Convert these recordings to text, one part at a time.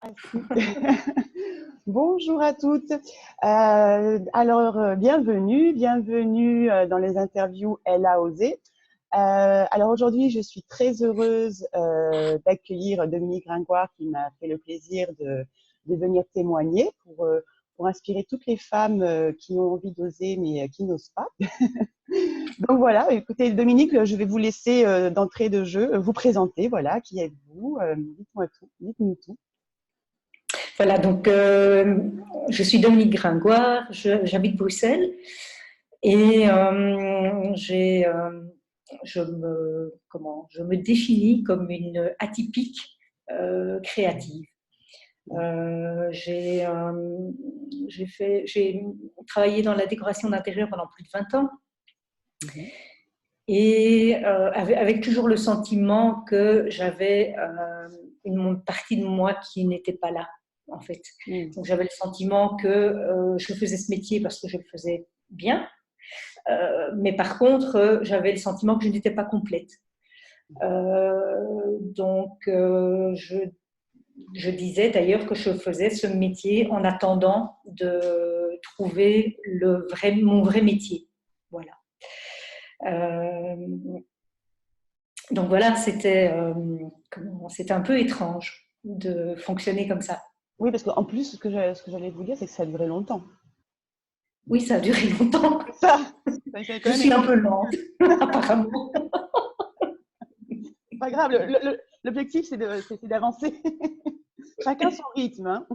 Ah, bonjour à toutes. Bienvenue dans les interviews Elle a osé. Alors aujourd'hui, je suis très heureuse d'accueillir Dominique Gringoire qui m'a fait le plaisir de venir témoigner pour inspirer toutes les femmes qui ont envie d'oser mais qui n'osent pas. Donc voilà, écoutez Dominique, je vais vous laisser d'entrée de jeu vous présenter. Voilà, qui êtes-vous? Dites-moi tout, dites-nous tout. Voilà, donc je suis Dominique Gringoire, j'habite Bruxelles et je me définis comme une atypique créative. J'ai travaillé dans la décoration d'intérieur pendant plus de 20 ans. Et avec toujours le sentiment que j'avais une partie de moi qui n'était pas là, en fait. Donc j'avais le sentiment que je faisais ce métier parce que je le faisais bien, mais par contre, j'avais le sentiment que je n'étais pas complète. Je disais d'ailleurs que je faisais ce métier en attendant de trouver mon vrai métier. Voilà. Donc voilà, c'était un peu étrange de fonctionner comme ça. Oui, parce qu'en plus, ce que j'allais vous dire, c'est que ça a duré longtemps. Oui, ça a duré longtemps. Ça Je suis un peu lente, apparemment. Pas grave, l'objectif, c'est d'avancer. Chacun son rythme. Hein.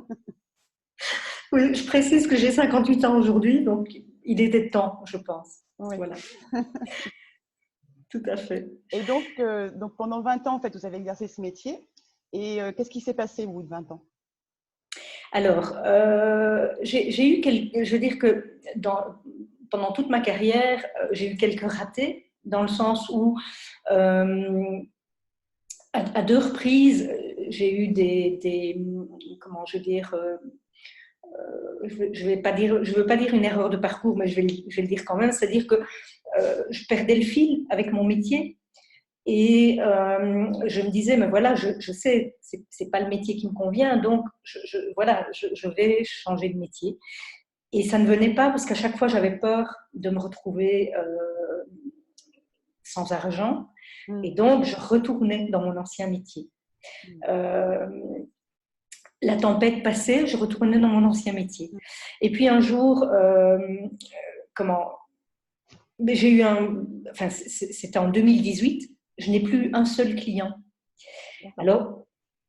Oui, je précise que j'ai 58 ans aujourd'hui, donc il était temps, je pense. Oui. Voilà. Tout à fait. Et donc pendant 20 ans, en fait, vous avez exercé ce métier. Et qu'est-ce qui s'est passé au bout de 20 ans? Alors, j'ai eu je veux dire que pendant toute ma carrière, j'ai eu quelques ratés, dans le sens où, à deux reprises, j'ai eu comment je veux dire, je veux pas dire une erreur de parcours, mais je vais le dire quand même, c'est-à-dire que je perdais le fil avec mon métier. Et je me disais, mais voilà, je sais, c'est pas le métier qui me convient, donc je vais changer de métier. Et ça ne venait pas parce qu'à chaque fois, j'avais peur de me retrouver sans argent. Et donc, je retournais dans mon ancien métier. La tempête passait, je retournais dans mon ancien métier. Et puis un jour, j'ai eu c'était en 2018, je n'ai plus un seul client. Alors,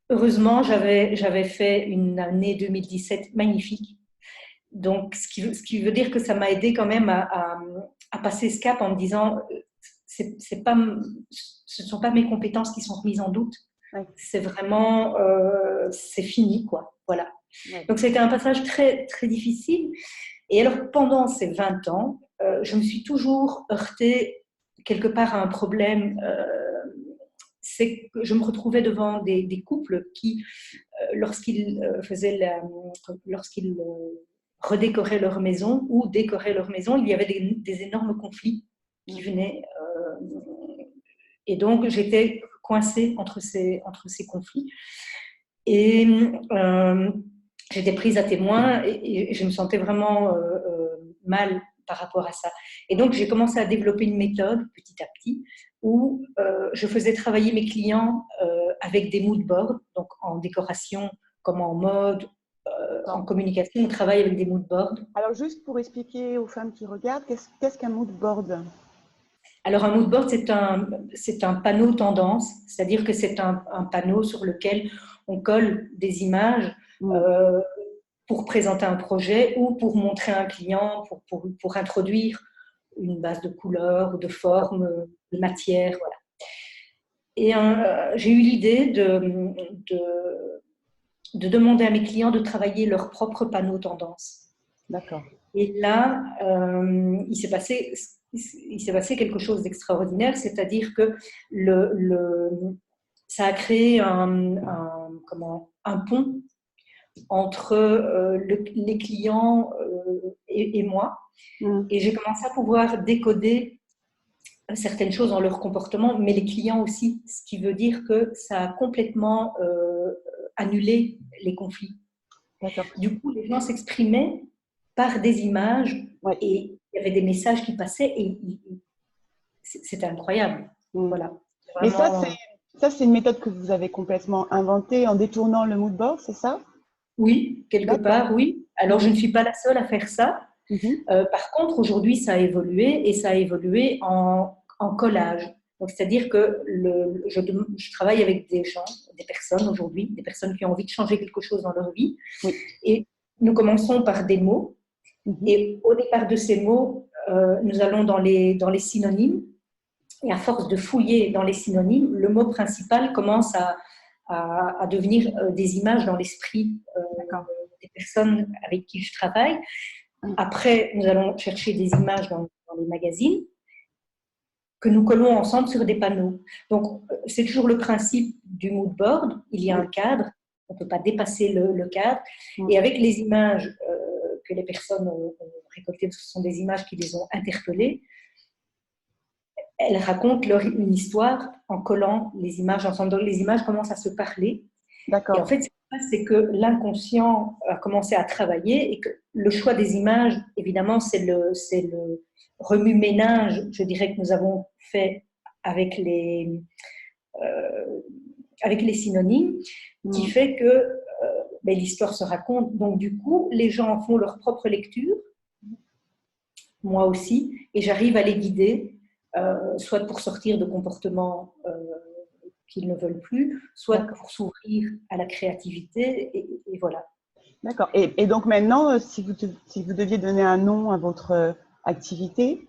heureusement, j'avais fait une année 2017 magnifique. Donc, ce qui veut dire que ça m'a aidé quand même à passer ce cap en me disant, ce ne sont pas mes compétences qui sont remises en doute. Ouais. C'est vraiment, c'est fini, quoi. Voilà. Ouais. Donc, c'était un passage très, très difficile. Et alors, pendant ces 20 ans, je me suis toujours heurtée quelque part à un problème. C'est que je me retrouvais devant des couples qui, lorsqu'ils redécoraient leur maison ou décoraient leur maison, il y avait des énormes conflits qui venaient. Et donc, j'étais coincée entre ces conflits. Et j'étais prise à témoin et je me sentais vraiment mal par rapport à ça. Et donc, j'ai commencé à développer une méthode petit à petit où je faisais travailler mes clients avec des mood boards, donc en décoration comme en mode, en communication, on travaille avec des mood boards. Alors, juste pour expliquer aux femmes qui regardent, qu'est-ce qu'un mood board? Alors, un mood board, c'est un panneau tendance, c'est-à-dire que c'est un panneau sur lequel on colle des images pour présenter un projet ou pour montrer à un client, pour introduire une base de couleurs, de formes, de matière. Voilà. Et j'ai eu l'idée de demander à mes clients de travailler leur propre panneau tendance. D'accord. Et là, il s'est passé quelque chose d'extraordinaire, c'est-à-dire que ça a créé un pont entre les clients et moi. Et j'ai commencé à pouvoir décoder certaines choses dans leur comportement, mais les clients aussi, ce qui veut dire que ça a complètement annulé les conflits. D'accord. Du coup, les gens s'exprimaient par des images Ouais. et il y avait des messages qui passaient et c'était incroyable. Voilà. Mais Vraiment... ça, c'est une méthode que vous avez complètement inventée en détournant le mood board, c'est ça? Oui, quelque D'accord. part, oui. Alors, je ne suis pas la seule à faire ça. Mhm. Par contre, aujourd'hui, ça a évolué et ça a évolué en collage. Donc, c'est-à-dire que je travaille avec des gens, des personnes aujourd'hui, des personnes qui ont envie de changer quelque chose dans leur vie. Oui. Et nous commençons par des mots. Mhm. Et au départ de ces mots, nous allons dans les synonymes. Et à force de fouiller dans les synonymes, le mot principal commence à devenir des images dans l'esprit des personnes avec qui je travaille. Après, nous allons chercher des images dans les magazines que nous collons ensemble sur des panneaux. Donc, c'est toujours le principe du mood board. Il y a un cadre, on ne peut pas dépasser le cadre. Et avec les images que les personnes ont récoltées, ce sont des images qui les ont interpellées, elles racontent une histoire en collant les images ensemble. Donc, les images commencent à se parler. D'accord. Et en fait, ce qui se passe, c'est que l'inconscient a commencé à travailler et que le choix des images, évidemment, c'est le remue-ménage, je dirais, que nous avons fait avec les synonymes, qui fait que l'histoire se raconte. Donc, du coup, les gens font leur propre lecture, moi aussi, et j'arrive à les guider, soit pour sortir de comportements qu'ils ne veulent plus, soit pour s'ouvrir à la créativité, et voilà. D'accord. Et donc maintenant, si vous deviez donner un nom à votre activité,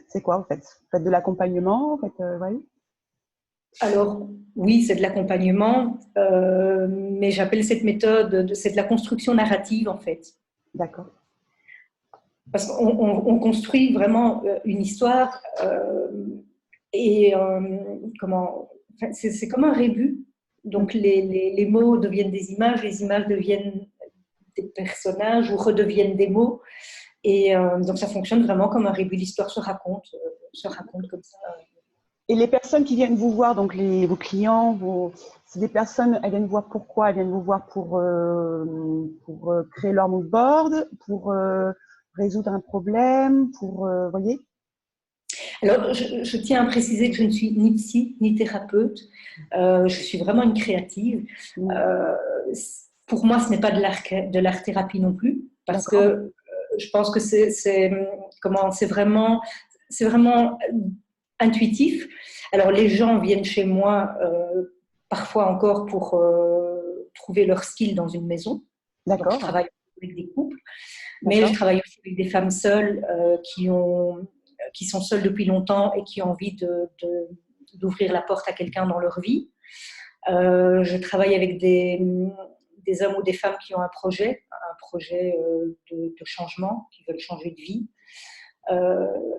c'est quoi en fait? Vous faites de l'accompagnement, en fait, ouais. Alors, oui, c'est de l'accompagnement, mais j'appelle cette méthode, c'est de la construction narrative, en fait. D'accord. Parce qu'on construit vraiment une histoire et c'est comme un rébut. Donc, les mots deviennent des images, les images deviennent des personnages ou redeviennent des mots. Et donc, ça fonctionne vraiment comme un rébut. L'histoire se raconte comme ça. Et les personnes qui viennent vous voir, donc vos clients, c'est des personnes, elles viennent voir pourquoi? Elles viennent vous voir pour créer leur mood board, pour résoudre un problème, pour, voyez? Alors, je tiens à préciser que je ne suis ni psy, ni thérapeute. Je suis vraiment une créative. Pour moi, ce n'est pas de l'art-thérapie non plus, parce que je pense que c'est vraiment intuitif. Alors, les gens viennent chez moi parfois encore pour trouver leur style dans une maison. D'accord. Donc, je travaille avec des couples, mais je travaille aussi avec des femmes seules qui sont seules depuis longtemps et qui ont envie d'ouvrir la porte à quelqu'un dans leur vie. Je travaille avec des hommes ou des femmes qui ont un projet de changement, qui veulent changer de vie.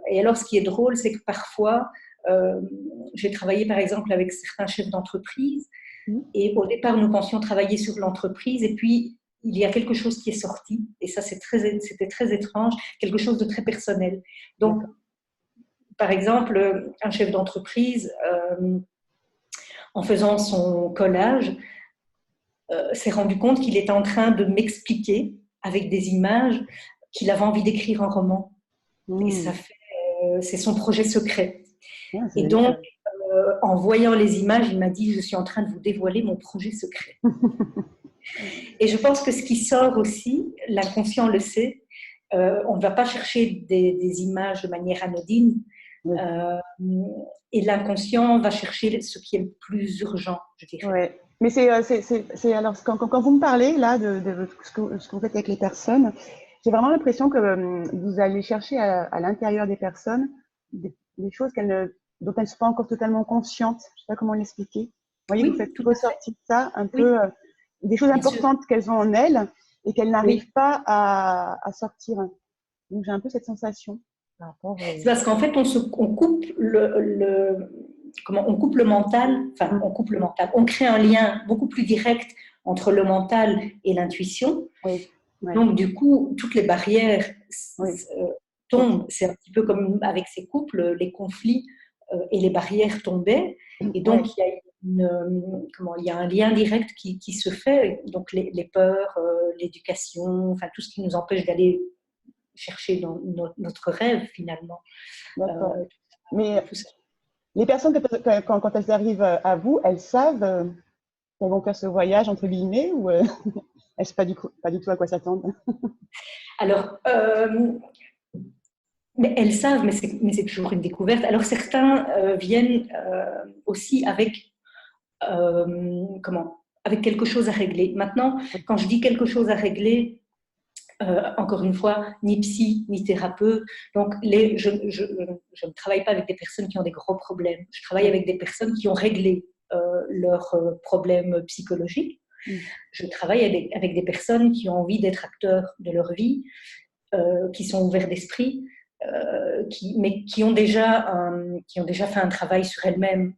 Et alors, ce qui est drôle, c'est que parfois, j'ai travaillé par exemple avec certains chefs d'entreprise et au départ, nous pensions travailler sur l'entreprise et puis il y a quelque chose qui est sorti et ça, c'était très étrange, quelque chose de très personnel. Donc, par exemple, un chef d'entreprise, en faisant son collage, s'est rendu compte qu'il était en train de m'expliquer avec des images qu'il avait envie d'écrire un roman. Et c'est son projet secret. Et donc, en voyant les images, il m'a dit « Je suis en train de vous dévoiler mon projet secret. » Et je pense que ce qui sort aussi, l'inconscient le sait, on ne va pas chercher des images de manière anodine. Et l'inconscient va chercher ce qui est le plus urgent, je dirais. Ouais. Mais c'est alors quand vous me parlez là de ce que vous faites avec les personnes, j'ai vraiment l'impression que vous allez chercher à l'intérieur des personnes des choses dont elles ne sont pas encore totalement conscientes. Je ne sais pas comment l'expliquer. Vous voyez, vous faites ressortir ça un peu, des choses importantes qu'elles ont en elles et qu'elles n'arrivent pas à sortir. Donc j'ai un peu cette sensation. C'est parce qu'en fait, on coupe on coupe le mental, on crée un lien beaucoup plus direct entre le mental et l'intuition. Donc, du coup, toutes les barrières tombent. C'est un petit peu comme avec ces couples, les conflits et les barrières tombaient. Et donc, il y a un lien direct qui se fait. Donc, les peurs, l'éducation, enfin, tout ce qui nous empêche d'aller chercher dans notre rêve, finalement. D'accord. Mais Tout ça. les personnes, quand elles arrivent à vous, elles savent qu'elles vont faire ce voyage, entre guillemets, ou elles ne savent pas du tout à quoi s'attendre? Alors, mais elles savent, mais c'est toujours une découverte. Alors, certains viennent aussi avec avec quelque chose à régler. Maintenant, quand je dis quelque chose à régler, encore une fois, ni psy, ni thérapeute. Donc, je ne travaille pas avec des personnes qui ont des gros problèmes. Je travaille avec des personnes qui ont réglé leurs problèmes psychologiques. Je travaille avec des personnes qui ont envie d'être acteurs de leur vie, qui sont ouverts d'esprit, mais qui ont déjà fait un travail sur elles-mêmes.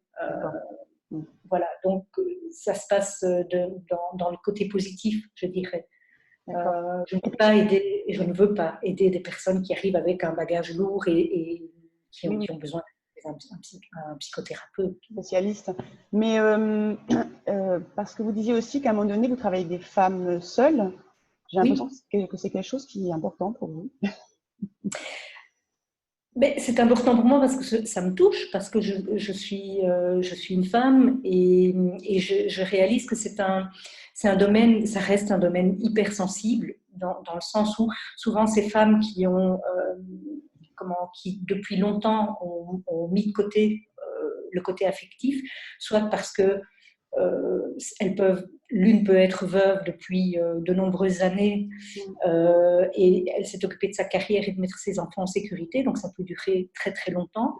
Voilà, donc ça se passe dans le côté positif, je dirais. Je ne peux pas aider, et je ne veux pas aider des personnes qui arrivent avec un bagage lourd et qui ont besoin d'un psychothérapeute. Spécialiste. Mais parce que vous disiez aussi qu'à un moment donné, vous travaillez avec des femmes seules. J'ai l'impression que c'est quelque chose qui est important pour vous. Mais c'est important pour moi parce que ça me touche, parce que je suis une femme et je réalise que c'est un domaine, ça reste un domaine hyper sensible dans le sens où souvent ces femmes qui depuis longtemps ont mis de côté le côté affectif, soit parce que l'une peut être veuve depuis de nombreuses années et elle s'est occupée de sa carrière et de mettre ses enfants en sécurité, donc ça peut durer très très longtemps.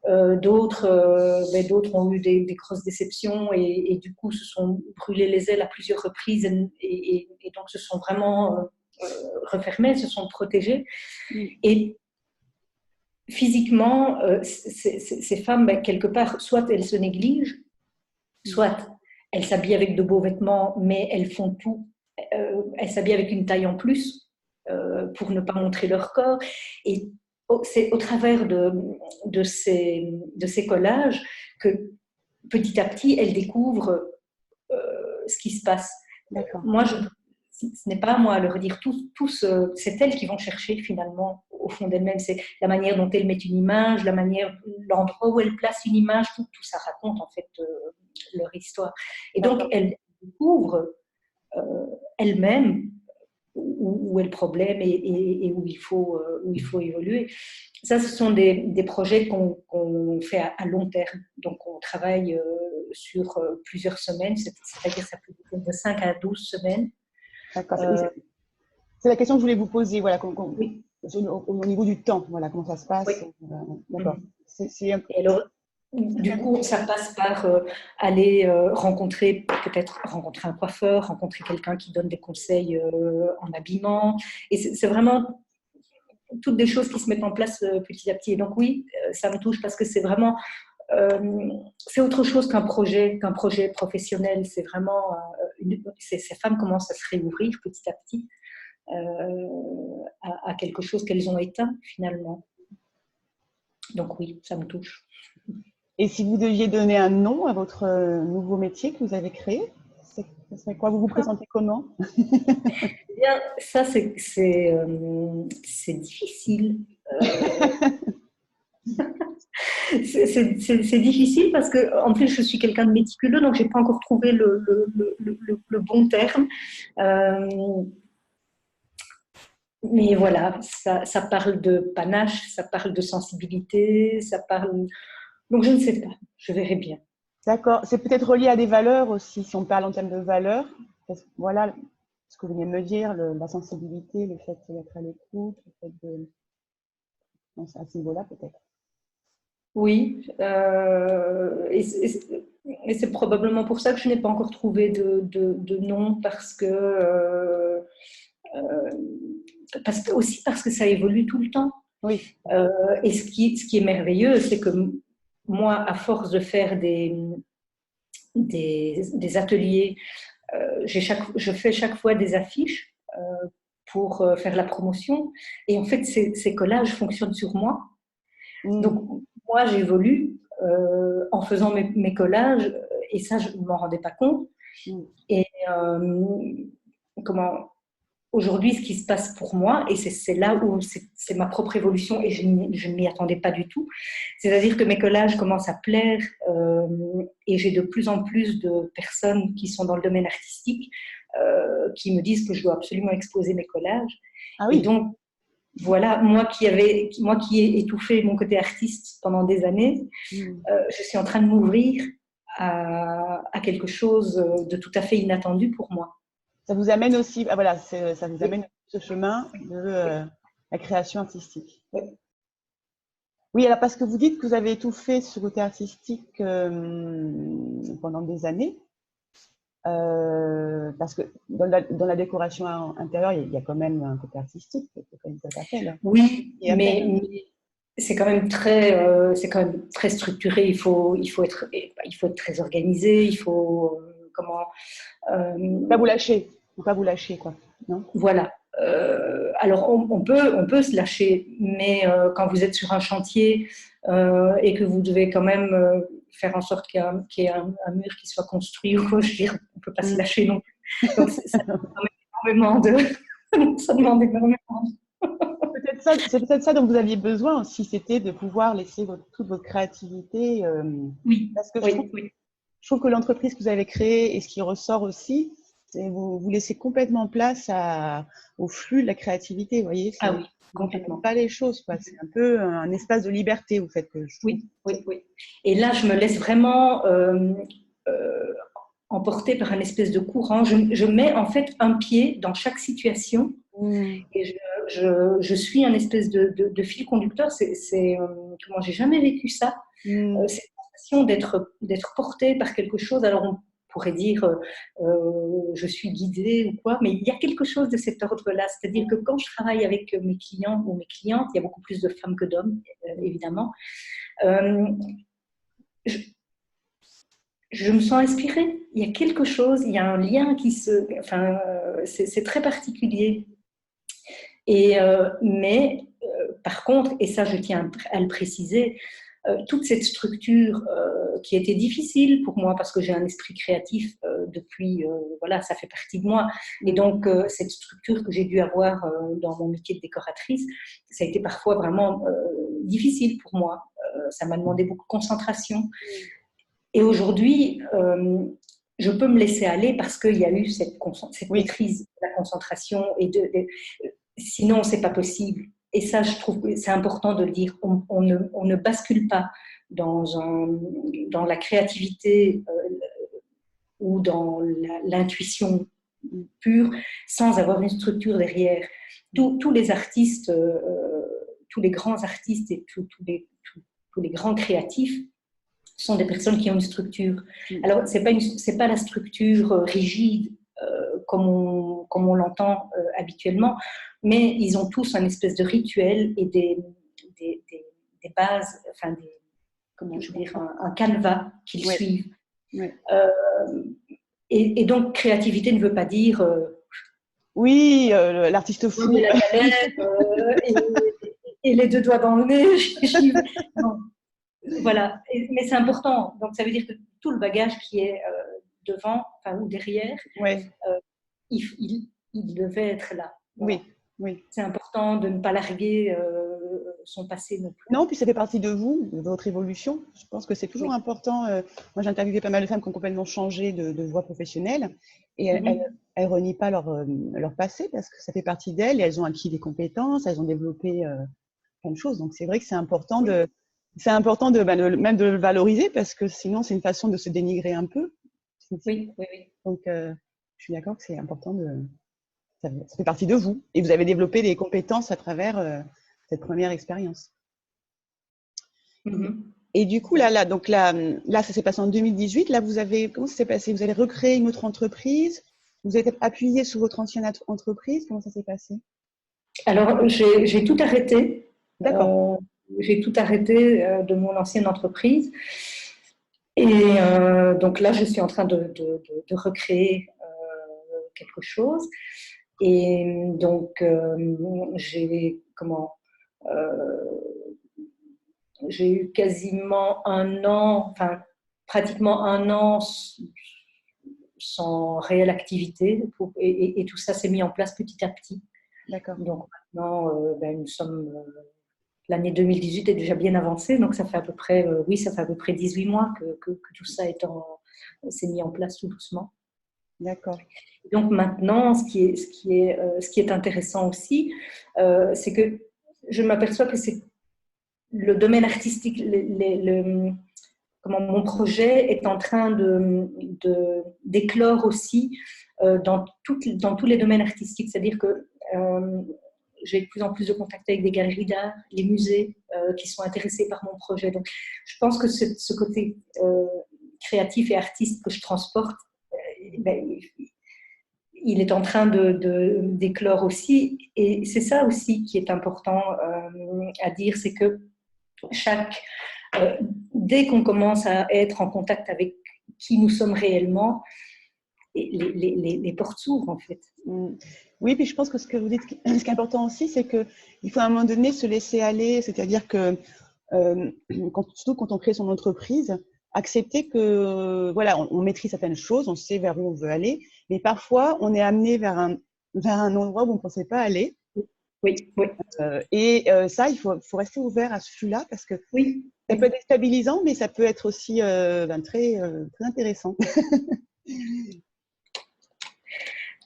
D'autres ont eu des grosses déceptions et du coup se sont brûlés les ailes à plusieurs reprises et donc se sont vraiment refermées, se sont protégées. Et physiquement, ces femmes, quelque part, soit elles se négligent, soit elles s'habillent avec de beaux vêtements, mais elles font tout. Elles s'habillent avec une taille en plus pour ne pas montrer leur corps. Et c'est au travers de ces collages que petit à petit, elles découvrent ce qui se passe. Moi, ce n'est pas à moi à leur dire c'est elles qui vont chercher finalement au fond d'elles-mêmes. C'est la manière dont elles mettent une image, l'endroit où elles placent une image, tout ça raconte en fait leur histoire. Et donc, elles découvrent elles-mêmes où est le problème et où il faut évoluer. Ça, ce sont des projets qu'on fait à long terme. Donc, on travaille sur plusieurs semaines, c'est-à-dire ça peut être de 5 à 12 semaines. D'accord. C'est la question que je voulais vous poser, voilà, au niveau du temps, voilà, comment ça se passe. Oui. D'accord. Et alors, du coup, ça passe par aller rencontrer un coiffeur, rencontrer quelqu'un qui donne des conseils en habillement. Et c'est vraiment toutes des choses qui se mettent en place petit à petit. Et donc oui, ça me touche parce que c'est vraiment c'est autre chose qu'un projet professionnel. C'est vraiment ces femmes commencent à se réouvrir petit à petit à quelque chose qu'elles ont éteint finalement. Donc oui, ça me touche. Et si vous deviez donner un nom à votre nouveau métier que vous avez créé, ce serait quoi? Vous vous présentez comment? Bien, ça c'est difficile. C'est difficile parce que en plus je suis quelqu'un de méticuleux, donc j'ai pas encore trouvé le bon terme. Mais voilà, ça parle de panache, ça parle de sensibilité, ça parle. Donc je ne sais pas, je verrai bien. D'accord. C'est peut-être relié à des valeurs aussi, si on parle en termes de valeurs. Voilà ce que vous venez de me dire, la sensibilité, le fait d'être à l'écoute, le fait de. Non, c'est à ce niveau-là peut-être. Oui, et c'est probablement pour ça que je n'ai pas encore trouvé de nom parce que aussi parce que ça évolue tout le temps. Oui. Et ce qui est merveilleux, c'est que moi, à force de faire des ateliers, je fais chaque fois des affiches pour faire la promotion. Et en fait, ces collages fonctionnent sur moi. Donc, moi, j'évolue en faisant mes collages, et ça, je ne m'en rendais pas compte. Mm. Et comment aujourd'hui, ce qui se passe pour moi, et c'est là où c'est ma propre évolution, et je ne m'y attendais pas du tout, c'est-à-dire que mes collages commencent à plaire, et j'ai de plus en plus de personnes qui sont dans le domaine artistique qui me disent que je dois absolument exposer mes collages. Ah Et oui. donc, voilà, moi qui ai étouffé mon côté artiste pendant des années, Mm. je suis en train de m'ouvrir à quelque chose de tout à fait inattendu pour moi. Ça vous amène aussi, ah, voilà, ça vous Oui, amène ce chemin de oui, la création artistique. oui. Oui, alors parce que vous dites que vous avez tout fait ce côté artistique pendant des années, parce que dans la décoration intérieure, il y a quand même un côté artistique que vous avez fait là. Oui, Et après, mais c'est quand même très structuré. Il faut être très organisé. Il faut comment pas vous lâcher, faut pas vous lâcher quoi, non? voilà. Alors on peut se lâcher, mais quand vous êtes sur un chantier et que vous devez quand même faire en sorte qu'il y ait un mur qui soit construit, je veux dire, on peut pas se Mm. lâcher non plus. Donc ça demande énormément de, ça demande énormément. C'est peut-être ça dont vous aviez besoin aussi, c'était de pouvoir laisser toute votre créativité, Oui, parce que oui, oui. je trouve que l'entreprise que vous avez créée et ce qui ressort aussi, c'est vous laissez complètement place au flux de la créativité, vous voyez, Ah oui, vous n'empêchez complètement. pas les choses, quoi. C'est un peu un espace de liberté, vous faites, que je trouve. Oui, oui, oui. Et là, je me laisse vraiment euh, emporter par un espèce de courant. Je mets en fait un pied dans chaque situation Mm. et je suis un espèce de fil conducteur. Comment j'ai jamais vécu ça. Mm. Cette sensation d'être porté par quelque chose. Alors on pourrait dire je suis guidée ou quoi, mais il y a quelque chose de cet ordre-là. C'est-à-dire que quand je travaille avec mes clients ou mes clientes, il y a beaucoup plus de femmes que d'hommes, évidemment. Euh, je, je me sens inspirée. Il y a quelque chose, il y a un lien qui se. Enfin, c'est très particulier. Mais par contre, et ça je tiens à le préciser, toute cette structure qui était difficile pour moi parce que j'ai un esprit créatif depuis, voilà, ça fait partie de moi. Et donc, cette structure que j'ai dû avoir dans mon métier de décoratrice, ça a été parfois vraiment difficile pour moi. Ça m'a demandé beaucoup de concentration. Et aujourd'hui, je peux me laisser aller parce qu'il y a eu cette Oui, maîtrise de la concentration. Sinon, c'est pas possible. Et ça, je trouve que c'est important de le dire. On ne bascule pas dans la créativité ou dans l'intuition pure sans avoir une structure derrière. Tous les artistes, tous les grands artistes et tous les grands créatifs sont des personnes qui ont une structure. Alors, c'est pas la structure rigide comme on l'entend habituellement, mais ils ont tous un espèce de rituel et des, bases, enfin comment je veux dire, un canevas qu'ils ouais, suivent. ouais. Et donc, créativité ne veut pas dire Oui, l'artiste fou. la galère et les deux doigts dans le nez, j'y vais. Non. Voilà, mais c'est important. Donc, ça veut dire que tout le bagage qui est devant, enfin, ou derrière, Ouais, il devait être là. Voilà. oui, oui. C'est important de ne pas larguer son passé non plus. Non, puis ça fait partie de vous, de votre évolution. Je pense que c'est toujours Oui. important. Moi, j'ai interviewé pas mal de femmes qui ont complètement changé de voie professionnelle et elles renient pas leur passé parce que ça fait partie d'elles et elles ont acquis des compétences, elles ont développé plein de choses. Donc, c'est vrai que même de le valoriser parce que sinon, c'est une façon de se dénigrer un peu. Oui, oui, oui. Donc, je suis d'accord que c'est important ça fait partie de vous et vous avez développé des compétences à travers cette première expérience. Et du coup, là, ça s'est passé en 2018. Là, comment ça s'est passé? Vous avez recréé une autre entreprise? Vous êtes appuyé sur votre ancienne entreprise? Comment ça s'est passé? Alors, j'ai tout arrêté. D'accord. J'ai tout arrêté de mon ancienne entreprise. Et donc là, je suis en train de recréer quelque chose. Et donc, j'ai j'ai eu quasiment un an, enfin pratiquement un an sans réelle activité et tout ça s'est mis en place petit à petit. D'accord. Donc maintenant, nous sommes, l'année 2018 est déjà bien avancée, donc ça fait à peu près, ça fait à peu près 18 mois que tout ça s'est mis en place tout doucement. D'accord. Donc maintenant, ce qui est intéressant aussi, c'est que je m'aperçois que c'est le domaine artistique, comment mon projet est en train d'éclore aussi dans tous les domaines artistiques. C'est-à-dire que j'ai de plus en plus de contacts avec des galeries d'art, les musées qui sont intéressés par mon projet. Donc, je pense que ce côté créatif et artiste que je transporte, il est en train d'éclore aussi. Et c'est ça aussi qui est important à dire, c'est que dès qu'on commence à être en contact avec qui nous sommes réellement, les portes s'ouvrent en fait. Oui, puis je pense que ce que vous dites, ce qui est important aussi, c'est qu'il faut à un moment donné se laisser aller, c'est-à-dire que surtout quand on crée son entreprise, accepter que voilà, on maîtrise certaines choses, on sait vers où on veut aller, mais parfois on est amené vers un endroit où on ne pensait pas aller. Oui, oui. Ça, il faut rester ouvert à ce flux-là parce que oui. Ça peut être déstabilisant, mais ça peut être aussi très intéressant.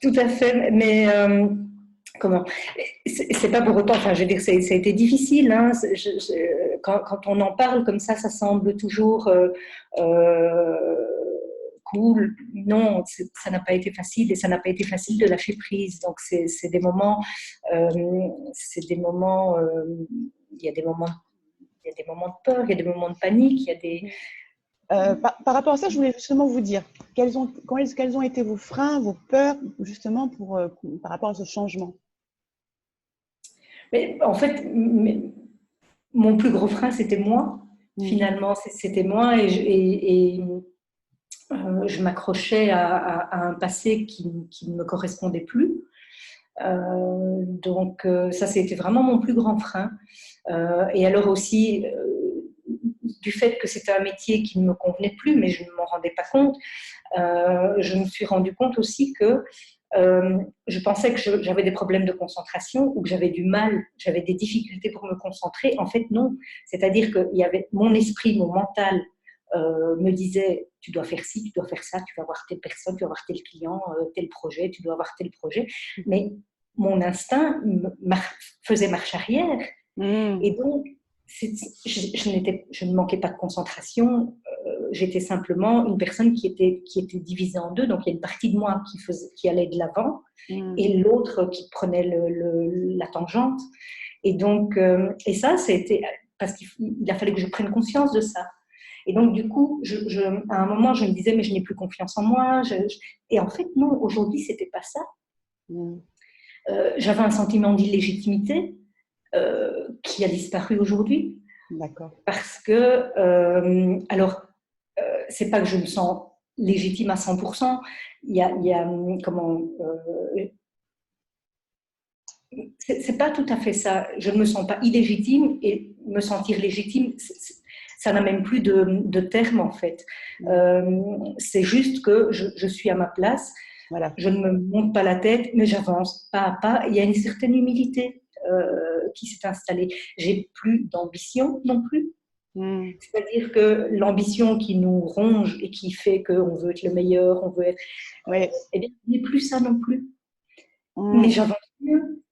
Tout à fait, mais comment c'est pas pour autant, enfin je veux dire, ça a été difficile, hein, quand on en parle comme ça semble toujours cool. Non, ça n'a pas été facile et ça n'a pas été facile de lâcher prise. Donc c'est des moments, il y a des moments de peur, il y a des moments de panique, il y a des... Par rapport à ça, je voulais justement vous dire, quels ont été vos freins, vos peurs, justement, par rapport à ce changement? Mais, en fait, mon plus gros frein, c'était moi. Finalement, c'était moi et je m'accrochais à un passé qui ne me correspondait plus. Donc, ça, c'était vraiment mon plus grand frein. Et alors aussi, du fait que c'était un métier qui ne me convenait plus, mais je ne m'en rendais pas compte, je me suis rendu compte aussi que je pensais que j'avais des problèmes de concentration ou que j'avais du mal, j'avais des difficultés pour me concentrer. En fait, non. C'est-à-dire qu'il y avait mon esprit, mon mental me disait tu dois faire ci, tu dois faire ça, tu vas voir telle personne, tu vas voir tel client, tel projet, tu dois avoir tel projet. Mais mon instinct faisait marche arrière. Et donc, je ne manquais pas de concentration. J'étais simplement une personne qui était divisée en deux. Donc, il y a une partie de moi qui allait de l'avant et l'autre qui prenait la tangente. Et donc, et ça, c'était parce qu'il a fallu que je prenne conscience de ça. Et donc, du coup, à un moment, je me disais, mais je n'ai plus confiance en moi. Et en fait, non, aujourd'hui, ce n'était pas ça. J'avais un sentiment d'illégitimité qui a disparu aujourd'hui. D'accord. Parce que, c'est pas que je me sens légitime à 100%. Il y a c'est pas tout à fait ça. Je ne me sens pas illégitime et me sentir légitime, ça n'a même plus de terme en fait. C'est juste que je suis à ma place. Voilà. Je ne me monte pas la tête, mais j'avance pas à pas. Il y a une certaine humilité qui s'est installée. J'ai plus d'ambition non plus. C'est-à-dire que l'ambition qui nous ronge et qui fait qu'on veut être le meilleur, on veut être... eh bien, ce n'est plus ça non plus. Mais j'avance mieux.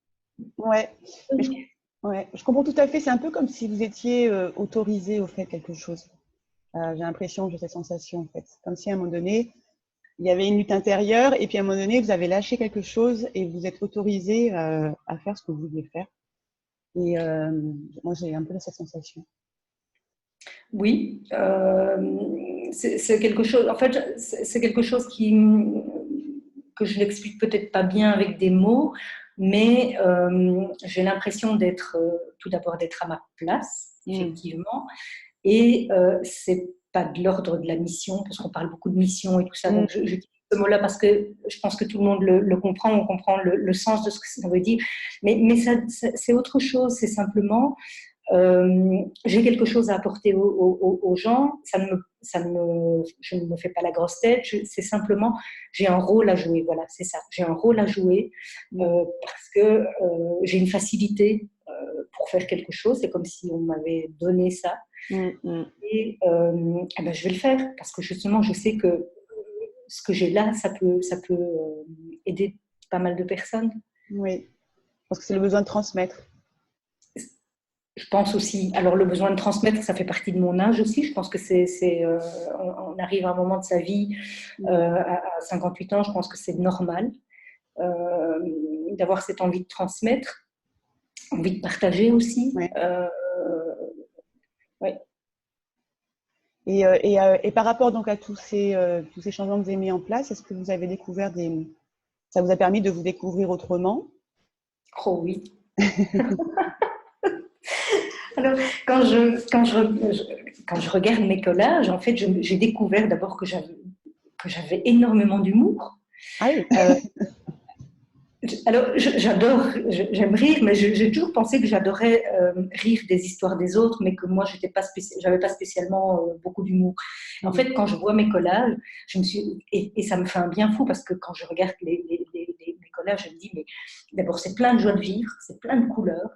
Je comprends tout à fait. C'est un peu comme si vous étiez autorisé au fait quelque chose. J'ai l'impression, j'ai cette sensation en fait. Comme si à un moment donné, il y avait une lutte intérieure et puis à un moment donné, vous avez lâché quelque chose et vous êtes autorisé à faire ce que vous vouliez faire. Et moi, j'ai un peu cette sensation. Oui, c'est quelque chose. En fait, c'est quelque chose que je n'explique peut-être pas bien avec des mots, mais j'ai l'impression tout d'abord d'être à ma place, effectivement, et c'est pas de l'ordre de la mission, parce qu'on parle beaucoup de mission et tout ça. Donc j'utilise ce mot-là parce que je pense que tout le monde le comprend, on comprend le sens de ce que ça veut dire. Mais ça, c'est autre chose. C'est simplement J'ai quelque chose à apporter aux gens. Je ne me fais pas la grosse tête. C'est simplement, j'ai un rôle à jouer. Voilà, c'est ça. J'ai un rôle à jouer parce que j'ai une facilité pour faire quelque chose. C'est comme si on m'avait donné ça. Et eh ben, je vais le faire parce que justement, je sais que ce que j'ai là, ça peut aider pas mal de personnes. Oui, parce que c'est le besoin de transmettre. Je pense aussi, alors le besoin de transmettre, ça fait partie de mon âge aussi. Je pense que on arrive à un moment de sa vie, à 58 ans, je pense que c'est normal d'avoir cette envie de transmettre, envie de partager aussi. Ouais. Ouais. Et par rapport donc à tous ces changements que vous avez mis en place, est-ce que vous avez découvert ça vous a permis de vous découvrir autrement? Oh oui. Alors, quand je regarde mes collages, en fait, j'ai découvert d'abord que j'avais énormément d'humour. Ah oui. Alors, j'aime rire, mais j'ai toujours pensé que j'adorais rire des histoires des autres, mais que moi, j'avais pas spécialement beaucoup d'humour. En fait, quand je vois mes collages, et ça me fait un bien fou parce que quand je regarde les collages, je me dis, mais d'abord, c'est plein de joie de vivre, c'est plein de couleurs,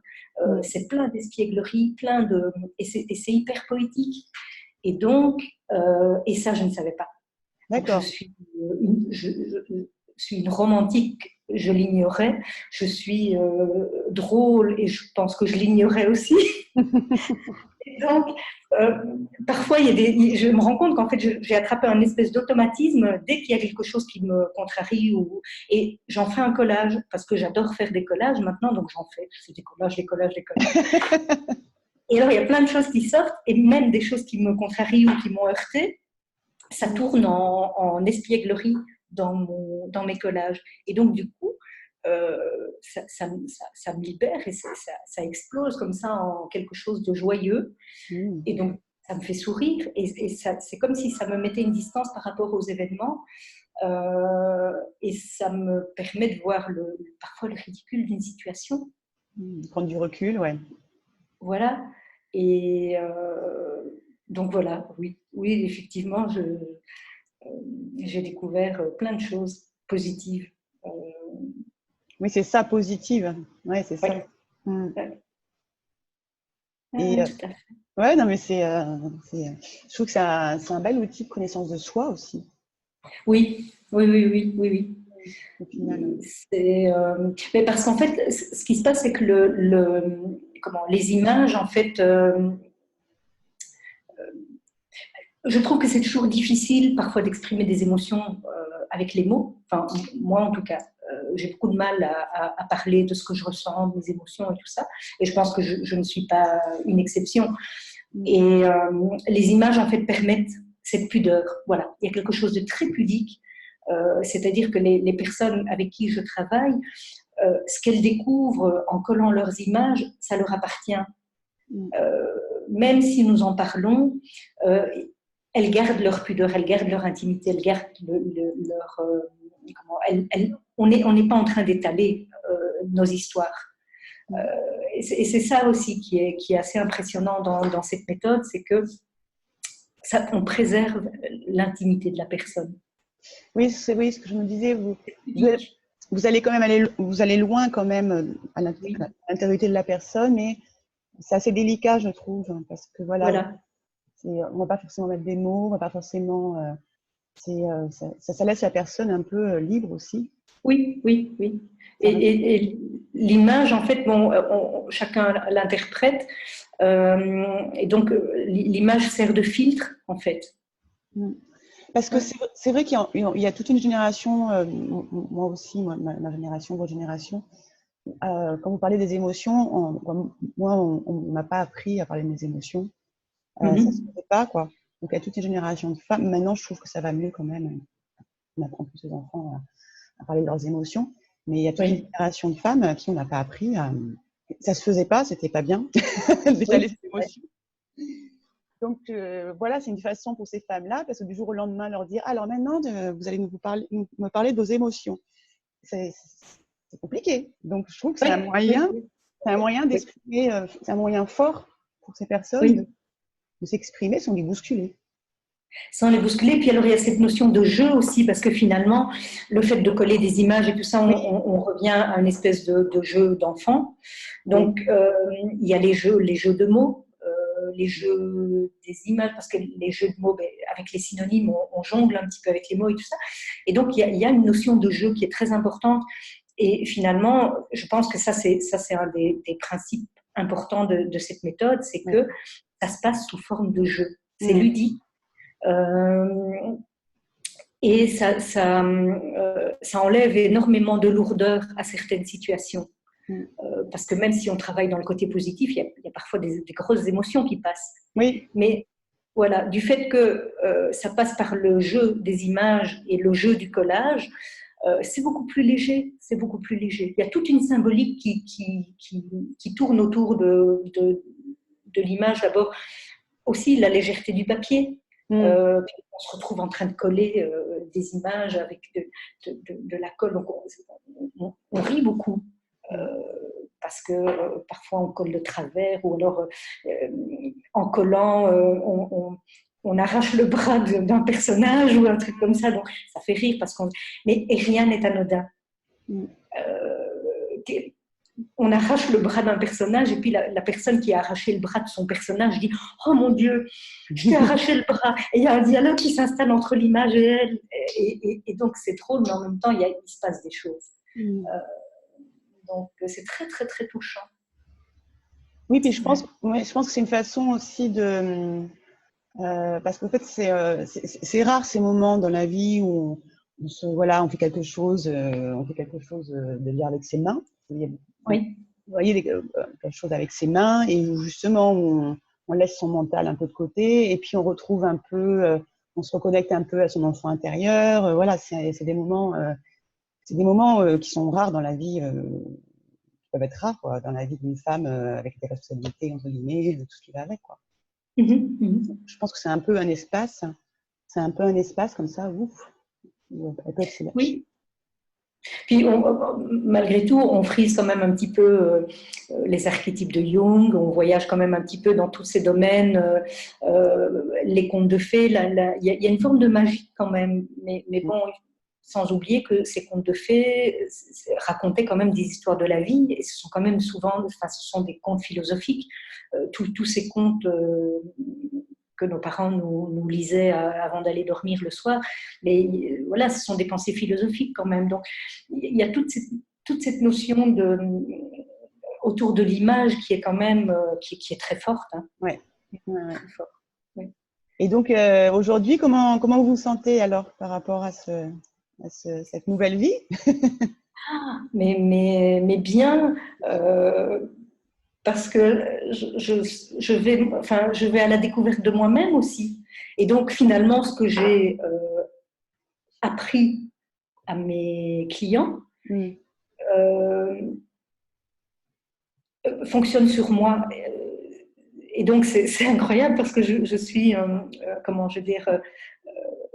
c'est plein d'espiègleries, et c'est hyper poétique. Et donc, et ça, je ne savais pas. D'accord. Donc, je suis une romantique, je l'ignorais. Je suis drôle et je pense que je l'ignorais aussi. Et donc, parfois, je me rends compte qu'en fait, j'ai attrapé un espèce d'automatisme dès qu'il y a quelque chose qui me contrarie. Et j'en fais un collage parce que j'adore faire des collages maintenant. Donc, j'en fais des collages. Et alors, il y a plein de choses qui sortent et même des choses qui me contrarient ou qui m'ont heurté. Ça tourne en espièglerie dans mes collages. Et donc, du coup, ça me libère et ça explose comme ça en quelque chose de joyeux. Et donc, ça me fait sourire. Et c'est comme si ça me mettait une distance par rapport aux événements. Et ça me permet de voir parfois le ridicule d'une situation. Prendre du recul, ouais. Voilà. Et donc, voilà, oui, effectivement, j'ai découvert plein de choses positives. Oui, c'est ça, positive. Ouais, c'est ça. Et Tout à fait. ouais, non, mais je trouve que c'est un bel outil de connaissance de soi aussi. Oui. Au final. Mais parce qu'en fait, ce qui se passe, c'est que les images, en fait, je trouve que c'est toujours difficile parfois d'exprimer des émotions avec les mots. Enfin, moi, en tout cas, j'ai beaucoup de mal à parler de ce que je ressens, des émotions et tout ça. Et je pense que je ne suis pas une exception. Et les images, en fait, permettent cette pudeur. Voilà, il y a quelque chose de très pudique. C'est-à-dire que les personnes avec qui je travaille, ce qu'elles découvrent en collant leurs images, ça leur appartient. Même si nous en parlons, elles gardent leur pudeur, elles gardent leur intimité, elles gardent leur... on n'est pas en train d'étaler nos histoires. Et c'est ça aussi qui est assez impressionnant dans cette méthode, c'est que on préserve l'intimité de la personne. Oui, c'est ce que je me disais. Vous allez quand même vous allez loin quand même à l'intériorité de la personne, mais c'est assez délicat, je trouve, parce que voilà. On va pas forcément mettre des mots, on va pas forcément. Ça laisse la personne un peu libre aussi. Oui. Et l'image, en fait, chacun l'interprète. Et donc, l'image sert de filtre, en fait. Parce que c'est vrai qu'il y a toute une génération, moi aussi, ma génération, votre génération, quand vous parlez des émotions, moi, on m'a pas appris à parler de mes émotions. Ça se faisait pas, quoi. Donc, il y a toute une génération de femmes. Maintenant, je trouve que ça va mieux quand même. On apprend plus aux enfants à parler de leurs émotions. Mais il y a toute une génération de femmes à qui on n'a pas appris à... Ça se faisait pas, c'était pas bien d'étaler ses émotions. Donc, voilà, c'est une façon pour ces femmes-là, parce que du jour au lendemain, leur dire « Alors maintenant, vous allez me parler de vos émotions. » C'est compliqué. Donc, je trouve que c'est un moyen d'exprimer, c'est un moyen fort pour ces personnes Oui. de s'exprimer sans les bousculer. Sans les bousculer. Puis alors, il y a cette notion de jeu aussi, parce que finalement, le fait de coller des images et tout ça, Oui, on revient à une espèce de jeu d'enfant. oui, Donc, il y a les jeux de mots, les jeux des images, parce que les jeux de mots, ben, avec les synonymes, on jongle un petit peu avec les mots et tout ça. Et donc, il y a une notion de jeu qui est très importante. Et finalement, je pense que ça, c'est un des principes importants de cette méthode, c'est oui. que ça se passe sous forme de jeu. C'est Mm. ludique. Et ça enlève énormément de lourdeur à certaines situations. Mm. Parce que même si on travaille dans le côté positif, il y a parfois des grosses émotions qui passent. Oui, Mais voilà, du fait que ça passe par le jeu des images et le jeu du collage, c'est beaucoup plus léger. C'est beaucoup plus léger. Il y a toute une symbolique qui tourne autour de l'image. D'abord, aussi la légèreté du papier. mm. Puis on se retrouve en train de coller des images avec de la colle. Donc on rit beaucoup. Parce que parfois on colle de travers ou alors en collant on arrache le bras d'un personnage ou un truc comme ça, donc ça fait rire parce qu'on mais et rien n'est anodin. Mm. On arrache le bras d'un personnage et puis la personne qui a arraché le bras de son personnage dit « Oh mon Dieu, je t'ai arraché le bras !» Et il y a un dialogue qui s'installe entre l'image et elle. Et donc c'est drôle, mais en même temps, il se passe des choses. Mm. Donc c'est très, très, très touchant. Oui, puis je pense que c'est une façon aussi de, parce qu'en fait, c'est rare ces moments dans la vie où voilà, on fait quelque chose de lire avec ses mains. Oui. Vous voyez quelque chose avec ses mains et où justement on laisse son mental un peu de côté et puis on retrouve un peu, on se reconnecte un peu à son enfant intérieur. Voilà, c'est des moments qui sont rares dans la vie, qui peuvent être rares quoi, dans la vie d'une femme avec des responsabilités entre guillemets, de tout ce qui va avec quoi. Je pense que c'est un peu un espace comme ça, ouf, où elle peut être Oui. Puis, malgré tout, on frise quand même un petit peu les archétypes de Jung, on voyage quand même un petit peu dans tous ces domaines, les contes de fées, il y a une forme de magie quand même, mais bon, sans oublier que ces contes de fées racontaient quand même des histoires de la vie, et ce sont quand même souvent, enfin, ce sont des contes philosophiques, tous ces contes que nos parents nous lisaient avant d'aller dormir le soir. Mais voilà, ce sont des pensées philosophiques quand même. Donc, il y a toute cette notion autour de l'image qui est quand même qui est très forte. Hein. Ouais. Ouais. Très forte. Ouais. Et donc, aujourd'hui, comment vous vous sentez alors par rapport à cette nouvelle vie? Mais bien, parce que je vais à la découverte de moi-même aussi. Et donc, finalement, ce que j'ai appris à mes clients fonctionne sur moi. Et donc, c'est incroyable parce que je suis, comment je veux dire,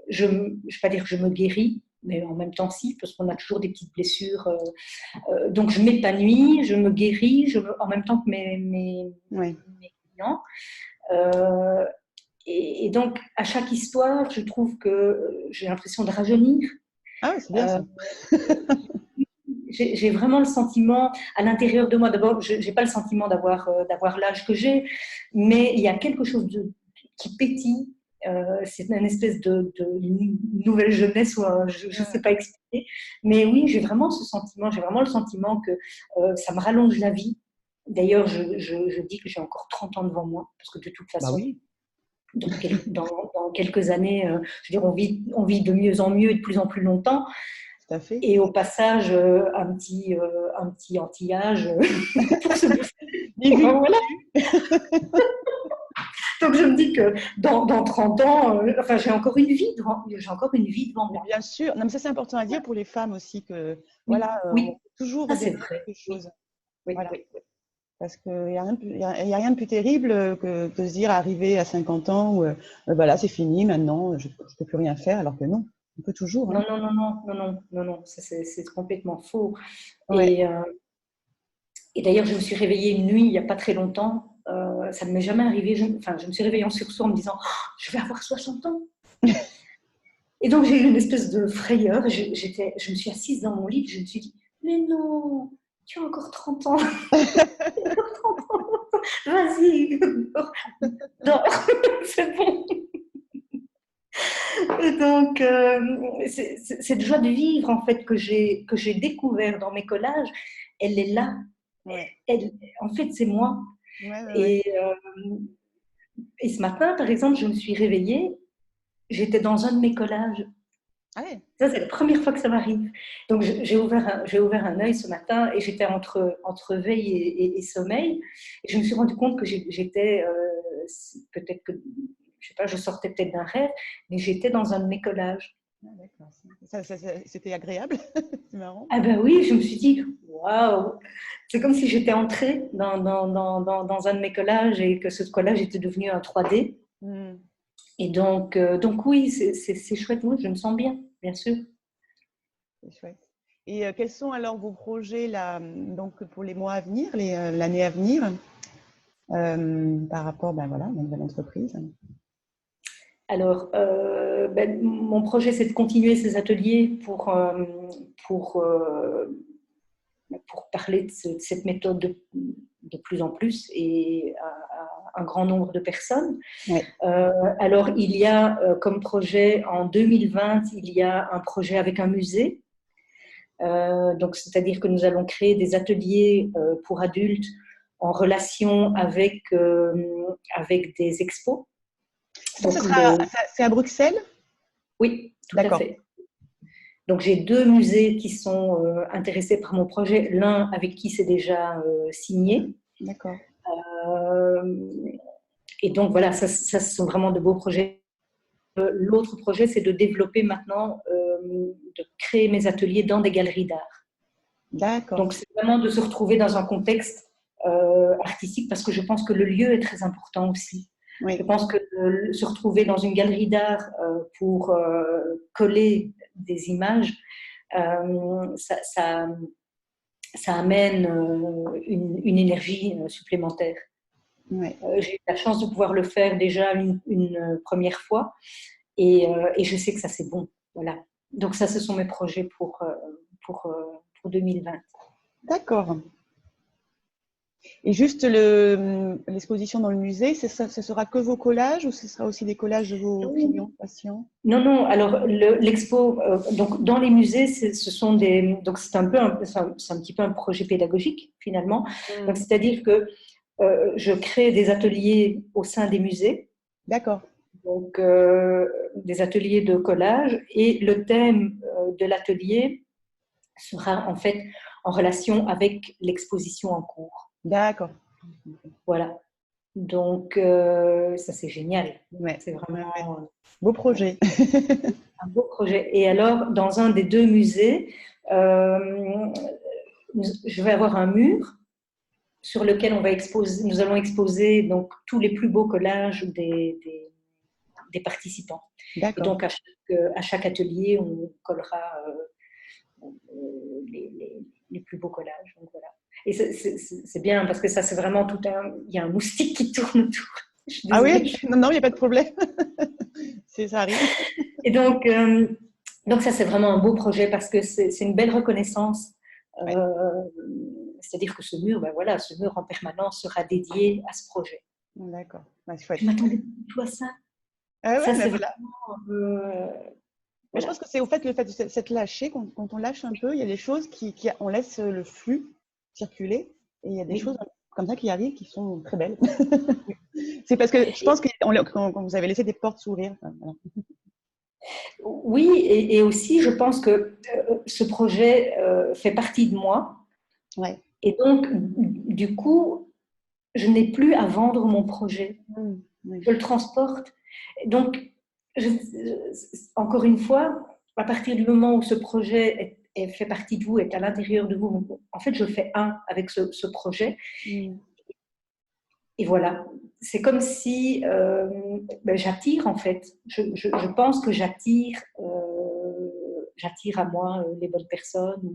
je ne vais pas dire que je me guéris, mais en même temps, si, parce qu'on a toujours des petites blessures. Donc, je m'épanouis, je me guéris, en même temps que mes clients. Et donc, à chaque histoire, je trouve que j'ai l'impression de rajeunir. Ah oui, c'est bien ça. J'ai vraiment le sentiment, à l'intérieur de moi, d'abord, je n'ai pas le sentiment d'avoir l'âge que j'ai, mais il y a quelque chose qui pétille. C'est une espèce de nouvelle jeunesse, ou je ne sais pas expliquer. Mais oui, j'ai vraiment le sentiment que ça me rallonge la vie. D'ailleurs, je dis que j'ai encore 30 ans devant moi, parce que de toute façon, bah oui. dans quelques années, je veux dire, on vit de mieux en mieux et de plus en plus longtemps. Tout à fait. Et au passage, un petit anti-âge pour se bouffer. Voilà. Donc je me dis que dans 30 ans, enfin, j'ai encore une vie devant moi. Bien sûr. Non, mais ça, c'est important à dire pour les femmes aussi que, Oui, voilà, on oui, peut toujours ça c'est développer vrai. quelque chose. Oui, Voilà. oui, oui. Parce qu'il n'y a, y a rien de plus terrible que de se dire, arriver à 50 ans, où voilà, c'est fini, maintenant, je ne peux plus rien faire, alors que non, on peut toujours. Hein. Non, c'est complètement faux. Ouais. Et d'ailleurs, je me suis réveillée une nuit, il n'y a pas très longtemps, ça ne m'est jamais arrivé. Je me suis réveillée en sursaut en me disant je vais avoir 60 ans. Et donc, j'ai eu une espèce de frayeur. Je me suis assise dans mon lit. Je me suis dit mais non, tu as encore 30 ans. Vas-y, dors, c'est bon. Et donc, cette joie de vivre en fait que j'ai découvert dans mes collages, elle est là. Ouais. En fait, c'est moi. Ouais, ouais, ouais. Et ce matin, par exemple, je me suis réveillée, j'étais dans un de mes collages. Ah ouais. Ça, c'est la première fois que ça m'arrive. Donc, j'ai ouvert un œil ce matin et j'étais entre veille et sommeil. Et je me suis rendu compte que j'étais, peut-être que, je sais pas, je sortais peut-être d'un rêve, mais j'étais dans un de mes collages. Ah, d'accord. C'était agréable. C'est marrant. Ah ben oui, je me suis dit, waouh, c'est comme si j'étais entrée dans un de mes collages et que ce collage était devenu un 3D. Hmm, Et donc oui, c'est chouette, oui, je me sens bien sûr. c'est chouette. Et quels sont alors vos projets là, donc pour les mois à venir, l'année à venir, par rapport, ben voilà, à la nouvelle entreprise? Alors, mon projet, c'est de continuer ces ateliers pour, pour parler de cette méthode de plus en plus et à un grand nombre de personnes. Ouais. Alors, il y a comme projet, en 2020, il y a un projet avec un musée. Donc, c'est-à-dire que nous allons créer des ateliers pour adultes en relation avec des expos. Ça, Donc, c'est à Bruxelles? oui, tout à D'accord. fait. Donc, j'ai 2 musées qui sont intéressés par mon projet, l'un avec qui c'est déjà signé. D'accord. Et donc, voilà, ça, ce sont vraiment de beaux projets. L'autre projet, c'est de développer maintenant, de créer mes ateliers dans des galeries d'art. D'accord. Donc, c'est vraiment de se retrouver dans un contexte artistique parce que je pense que le lieu est très important aussi. Je Oui. pense que se retrouver dans une galerie d'art pour coller des images, ça amène une énergie supplémentaire. Ouais. J'ai eu la chance de pouvoir le faire déjà une première fois et je sais que ça c'est bon. Voilà. Donc ça, ce sont mes projets pour 2020. D'accord. Et juste l'exposition dans le musée, ce sera que vos collages ou ce sera aussi des collages de vos clients, patients? Non, non. Alors l'expo, donc dans les musées, ce sont donc c'est un peu, c'est un petit peu un projet pédagogique finalement. Donc Mm. c'est-à-dire que je crée des ateliers au sein des musées. D'accord. Donc des ateliers de collage et le thème de l'atelier sera en fait en relation avec l'exposition en cours. D'accord. Voilà. Donc ça c'est génial. Ouais. C'est vraiment Beau projet. un beau projet. Et alors dans un des 2 musées, je vais avoir un mur sur lequel nous allons exposer donc tous les plus beaux collages des participants. Et D'accord. donc à chaque atelier, on collera les plus beaux collages. Donc, voilà. Et c'est bien parce que ça, c'est vraiment il y a un moustique qui tourne autour. Je suis Ah désolée. oui? Non, non, il n'y a pas de problème. Ça arrive. Et donc ça, c'est vraiment un beau projet parce que c'est une belle reconnaissance. Ouais. C'est-à-dire que ce mur, ben voilà, ce mur en permanence sera dédié à ce projet. D'accord. Ouais, c'est chouette. Je m'attendais pas du tout à ça. Ah ouais, Ça, mais c'est voilà. vraiment. Moi, je pense que c'est au fait le fait de s'être lâché, quand on lâche un peu, il y a des choses on laisse le flux circuler et il y a des Oui. choses comme ça qui arrivent qui sont très belles. C'est parce que je pense que quand vous avez laissé des portes s'ouvrir. Enfin, voilà. Oui, et aussi, je pense que ce projet fait partie de moi. Ouais. Et donc, du coup, je n'ai plus à vendre mon projet. Oui. Je le transporte. Donc, encore une fois, à partir du moment où ce projet fait partie de vous, est à l'intérieur de vous, en fait, je fais un avec ce projet. Et voilà, c'est comme si j'attire en fait. Je pense que j'attire à moi les bonnes personnes.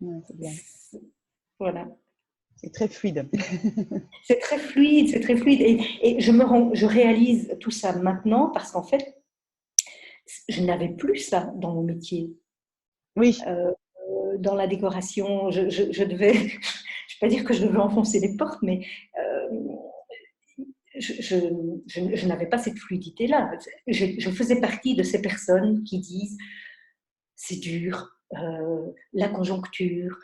Ouais, c'est bien. Voilà. c'est très fluide. C'est très fluide, c'est très fluide. Et je réalise tout ça maintenant parce qu'en fait, je n'avais plus ça dans mon métier. Oui. Dans la décoration, je devais, je ne vais pas dire que je devais enfoncer les portes, mais je n'avais pas cette fluidité-là. Je faisais partie de ces personnes qui disent c'est dur, la conjoncture,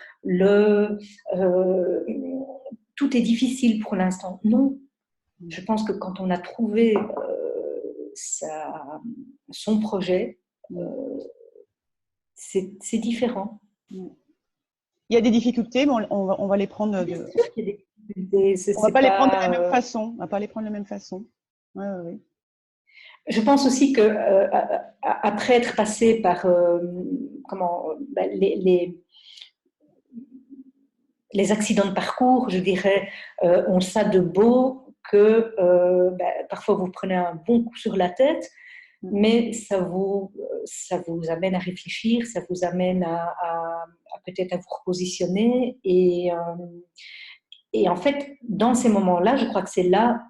tout est difficile pour l'instant. Non, je pense que quand on a trouvé son projet, c'est différent. Il y a des difficultés, mais on va les prendre Bien sûr qu'il y a des difficultés. on va pas les prendre de la même façon. On va pas les prendre de la même façon. Ouais, ouais, ouais. Je pense aussi que après être passé par les accidents de parcours, je dirais, ont ça de beau que parfois vous prenez un bon coup sur la tête, mais ça vous amène à réfléchir, ça vous amène à peut-être à vous repositionner. Et en fait, dans ces moments-là, je crois que c'est là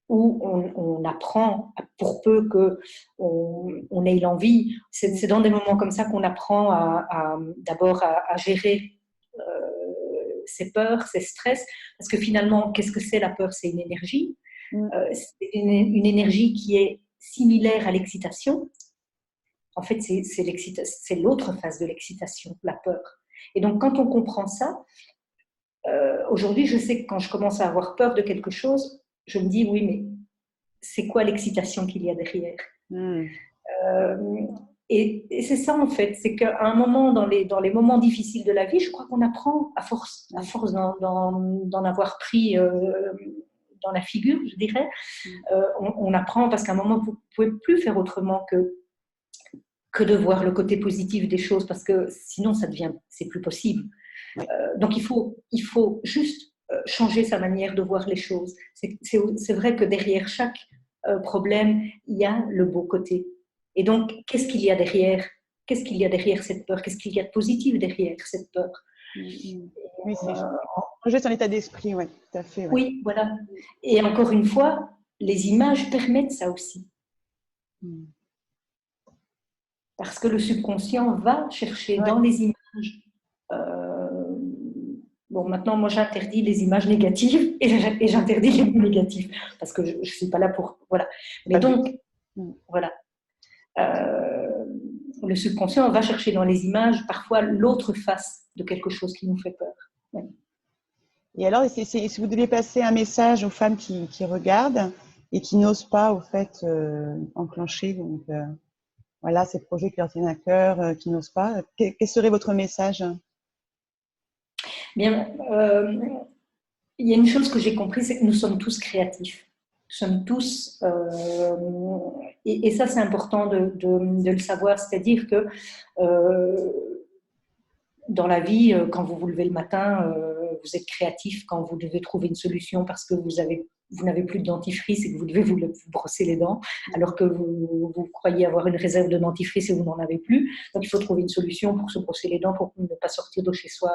où on apprend, pour peu qu'on ait l'envie. C'est dans des moments comme ça qu'on apprend d'abord à gérer ses peurs, ses stress, parce que finalement, qu'est-ce que c'est la peur? C'est une énergie. C'est une énergie qui est similaire à l'excitation. En fait, c'est l'autre phase de l'excitation, la peur. Et donc, quand on comprend ça, aujourd'hui, je sais que quand je commence à avoir peur de quelque chose, je me dis, oui, mais c'est quoi l'excitation qu'il y a derrière? Et c'est ça, en fait, c'est qu'à un moment, dans les moments difficiles de la vie, je crois qu'on apprend, à force d'en avoir pris dans la figure, je dirais, on apprend parce qu'à un moment, vous ne pouvez plus faire autrement que de voir le côté positif des choses, parce que sinon, c'est plus possible. Donc, il faut juste changer sa manière de voir les choses. C'est vrai que derrière chaque problème, il y a le beau côté. Et donc, qu'est-ce qu'il y a derrière? Qu'est-ce qu'il y a derrière cette peur? Qu'est-ce qu'il y a de positif derrière cette peur? Oui, c'est juste un état d'esprit, oui, tout à fait. Ouais. Oui, voilà. Et encore une fois, les images permettent ça aussi. Parce que le subconscient va chercher dans les images. Bon, maintenant, moi, j'interdis les images négatives et j'interdis les négatifs parce que je ne suis pas là pour... Voilà. Mais donc, voilà. Le subconscient va chercher dans les images parfois l'autre face de quelque chose qui nous fait peur. Ouais. Et alors, si vous deviez passer un message aux femmes qui regardent et qui n'osent pas, au fait, enclencher donc, voilà, ces projets qui leur tiennent à cœur, qui n'osent pas, quel serait votre message? Bien, il y a une chose que j'ai compris, c'est que nous sommes tous créatifs. Nous sommes tous... et ça, c'est important de le savoir. C'est-à-dire que dans la vie, quand vous vous levez le matin, vous êtes créatif quand vous devez trouver une solution parce que vous n'avez plus de dentifrice et que vous devez vous brosser les dents, alors que vous croyez avoir une réserve de dentifrice et vous n'en avez plus. Donc, il faut trouver une solution pour se brosser les dents, pour ne pas sortir de chez soi.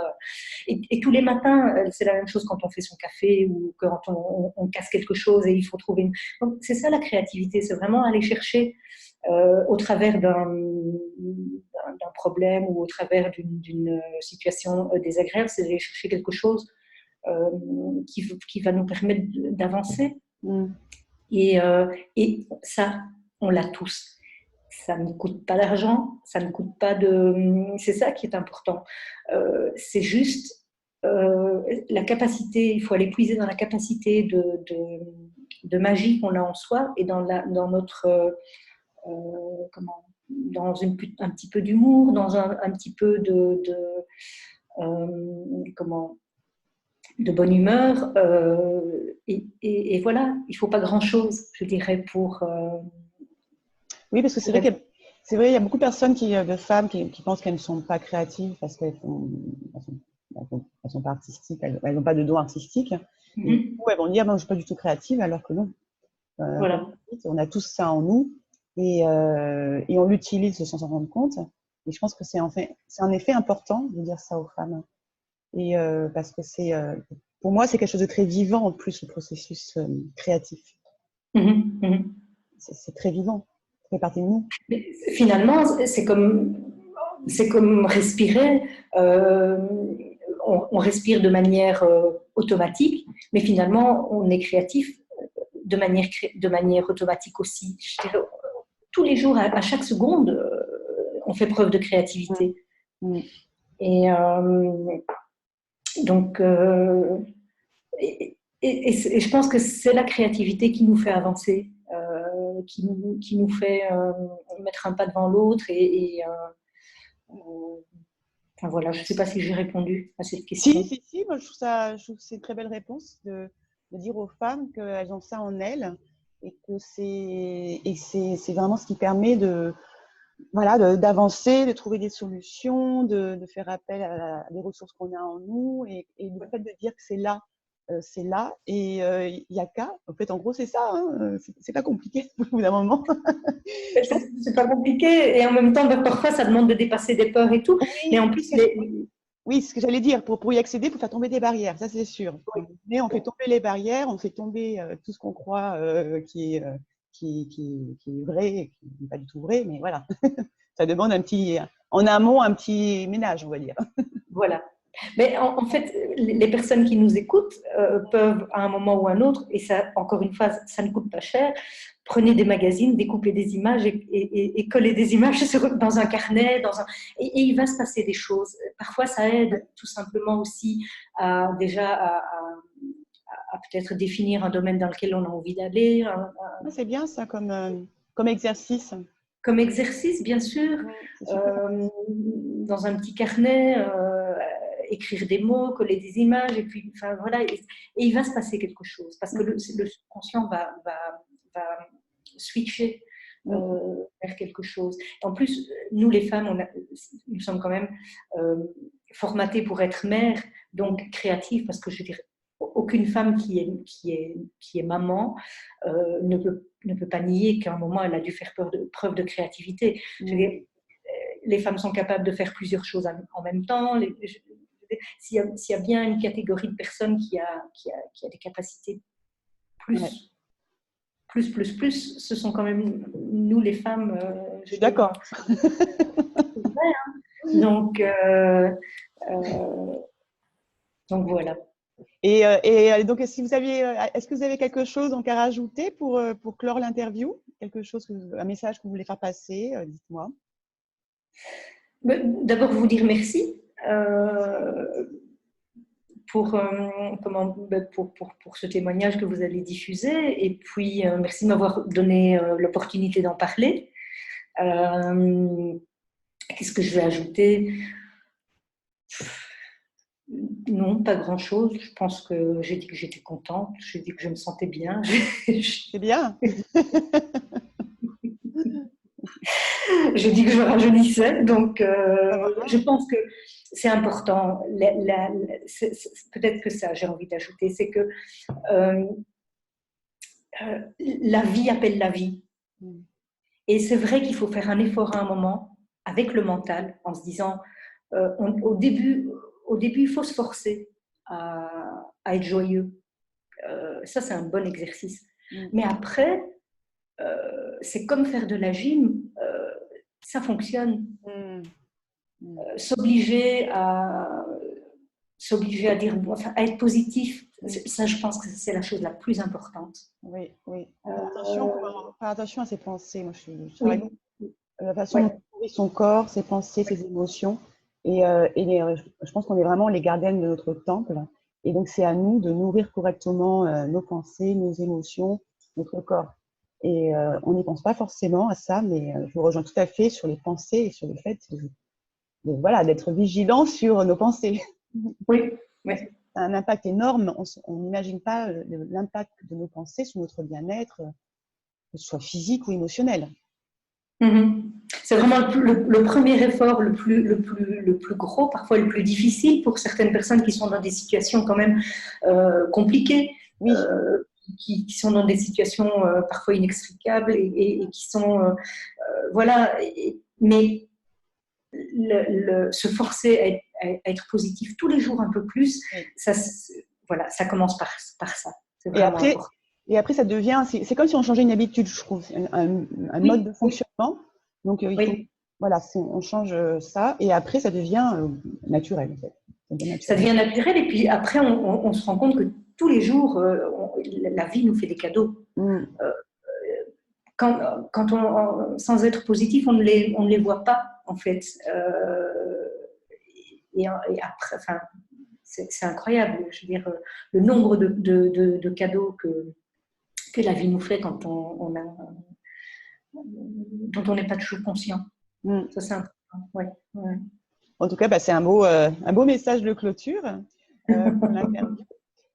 Et tous les matins, c'est la même chose quand on fait son café ou quand on casse quelque chose et il faut trouver une... Donc, c'est ça la créativité, c'est vraiment aller chercher au travers d'un problème ou au travers d'une situation désagréable, c'est d'aller chercher quelque chose qui va nous permettre d'avancer. Et ça, on l'a tous. Ça ne coûte pas d'argent, ça ne coûte pas de... C'est ça qui est important. C'est juste la capacité, il faut aller puiser dans la capacité de magie qu'on a en soi et dans notre... dans un petit peu d'humour, dans un petit peu de bonne humeur. Et voilà, il ne faut pas grand-chose, je dirais, pour... Oui, parce que c'est vrai il y a beaucoup de femmes qui pensent qu'elles ne sont pas créatives parce qu'elles elles sont pas artistiques, elles n'ont pas de don artistique. Et du coup, elles vont dire, non, je ne suis pas du tout créative, alors que non. Voilà. On a tous ça en nous et on l'utilise sans s'en rendre compte. Et je pense que c'est en effet important de dire ça aux femmes. Et parce que pour moi, c'est quelque chose de très vivant en plus, le processus créatif. C'est très vivant, ça fait partie de nous. Mais finalement, c'est comme respirer. On respire de manière automatique, mais finalement, on est créatif de manière automatique aussi. Je dirais, tous les jours, à chaque seconde, on fait preuve de créativité. Et donc, et je pense que c'est la créativité qui nous fait avancer, qui nous fait mettre un pas devant l'autre. Enfin, voilà, je ne sais pas si j'ai répondu à cette question. Si, moi je trouve que c'est une très belle réponse de dire aux femmes qu'elles ont ça en elles et que c'est vraiment ce qui permet d'avancer, de trouver des solutions, de faire appel à des ressources qu'on a en nous et le fait de dire que c'est là et il n'y a qu'à. En fait, en gros, c'est ça, hein, c'est pas compliqué au bout d'un moment. C'est pas compliqué et en même temps, parfois, ça demande de dépasser des peurs et tout. Oui, mais en plus, oui, ce que j'allais dire, pour y accéder, il faut faire tomber des barrières, ça c'est sûr. Oui. Mais on fait tomber les barrières, on fait tomber tout ce qu'on croit qui est vrai et qui n'est pas du tout vrai, mais voilà. Ça demande en amont, un petit ménage, on va dire. Voilà. Mais en fait, les personnes qui nous écoutent peuvent, à un moment ou à un autre, et ça, encore une fois, ça ne coûte pas cher, prenez des magazines, découpez des images et collez des images dans un carnet, et il va se passer des choses. Parfois, ça aide tout simplement aussi à peut-être définir un domaine dans lequel on a envie d'aller. C'est bien ça comme exercice. Comme exercice, bien sûr, dans un petit carnet, écrire des mots, coller des images, et puis, enfin, voilà, et il va se passer quelque chose, parce que le subconscient va switcher vers quelque chose. En plus, nous, les femmes, nous sommes quand même formatées pour être mères, donc créatives, parce que je dirais, aucune femme qui est maman ne peut pas nier qu'à un moment, elle a dû faire preuve de créativité. Je veux dire, les femmes sont capables de faire plusieurs choses en même temps. S'il y a bien une catégorie de personnes qui a des capacités plus, ce sont quand même nous, les femmes. Je suis d'accord. C'est vrai, hein. Donc voilà. Et donc, est-ce que vous avez quelque chose donc à rajouter pour clore l'interview? Un message que vous voulez faire passer? Dites-moi. D'abord, vous dire merci pour ce témoignage que vous allez diffuser. Et puis, merci de m'avoir donné l'opportunité d'en parler. Qu'est-ce que je vais ajouter? Non, pas grand-chose. Je pense que j'ai dit que j'étais contente. J'ai dit que je me sentais bien. C'est bien. J'ai dit que je rajeunissais. Donc, je pense que c'est important. Peut-être que ça, j'ai envie d'ajouter, c'est que la vie appelle la vie. Et c'est vrai qu'il faut faire un effort à un moment avec le mental en se disant, au début, il faut se forcer à être joyeux. Ça, c'est un bon exercice. Mais après, c'est comme faire de la gym, ça fonctionne. S'obliger à dire, enfin, à être positif, ça, je pense que c'est la chose la plus importante. Oui. Faire attention à ses pensées. Moi, la façon dont on nourrit son corps, ses pensées, ses émotions. Je pense qu'on est vraiment les gardiennes de notre temple. Et donc, c'est à nous de nourrir correctement nos pensées, nos émotions, notre corps. Et on n'y pense pas forcément à ça, mais je vous rejoins tout à fait sur les pensées et sur le fait d'être vigilant sur nos pensées. Oui. Ça a un impact énorme. On n'imagine pas l'impact de nos pensées sur notre bien-être, que ce soit physique ou émotionnel. C'est vraiment le premier effort le plus gros, parfois le plus difficile pour certaines personnes qui sont dans des situations quand même compliquées, qui sont dans des situations parfois inextricables et qui sont voilà. Mais se forcer à être positif tous les jours un peu plus, ça, voilà, ça commence par ça. C'est Et vraiment après, important. et après, ça devient, c'est comme si on changeait une habitude, je trouve, un mode Oui, de oui, fonctionnement. Donc, il faut, oui. voilà, on change ça et après, ça devient naturel, en fait. Ça devient Ça naturel. devient naturel et puis après, on se rend compte que tous les jours, la vie nous fait des cadeaux. Mm. Euh, quand sans être positif, on ne les voit pas, en fait. Et après, enfin, c'est incroyable. Je veux dire, le nombre de cadeaux que la vie nous fait quand dont on n'est pas toujours conscient. Mm. Ça, c'est important. Ouais, ouais. En tout cas, bah, c'est un beau message de clôture pour l'interview.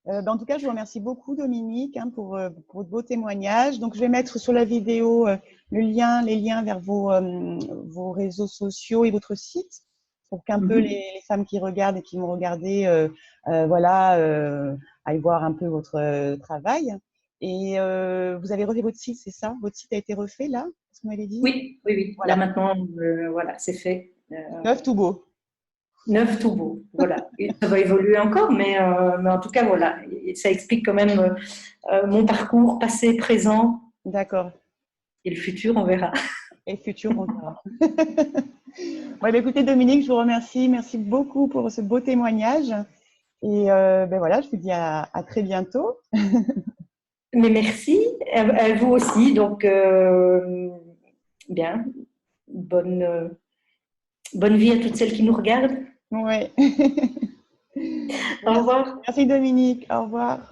En tout cas, je vous remercie beaucoup, Dominique, hein, pour de beaux témoignages. Donc, je vais mettre sur la vidéo les liens vers vos réseaux sociaux et votre site pour qu'un peu les femmes qui regardent et qui vont regarder, voilà, aillent voir un peu votre travail. Et vous avez refait votre site, c'est ça? Votre site a été refait là, ce que vous m'avez dit? Oui, oui, oui. Là Voilà, maintenant, voilà, c'est fait. neuf tout beau. Neuf tout beau, voilà. Et ça va évoluer encore, mais en tout cas, voilà. Et ça explique quand même mon parcours passé, présent D'accord. et le futur, on verra. Et le futur, on verra. Ouais, bah, écoutez, Dominique, je vous remercie. Merci beaucoup pour ce beau témoignage. Et ben voilà, je vous dis à très bientôt. Mais merci, à vous aussi. Donc, bien, bonne vie à toutes celles qui nous regardent. Ouais. Au Merci. revoir. Merci Dominique. Au revoir.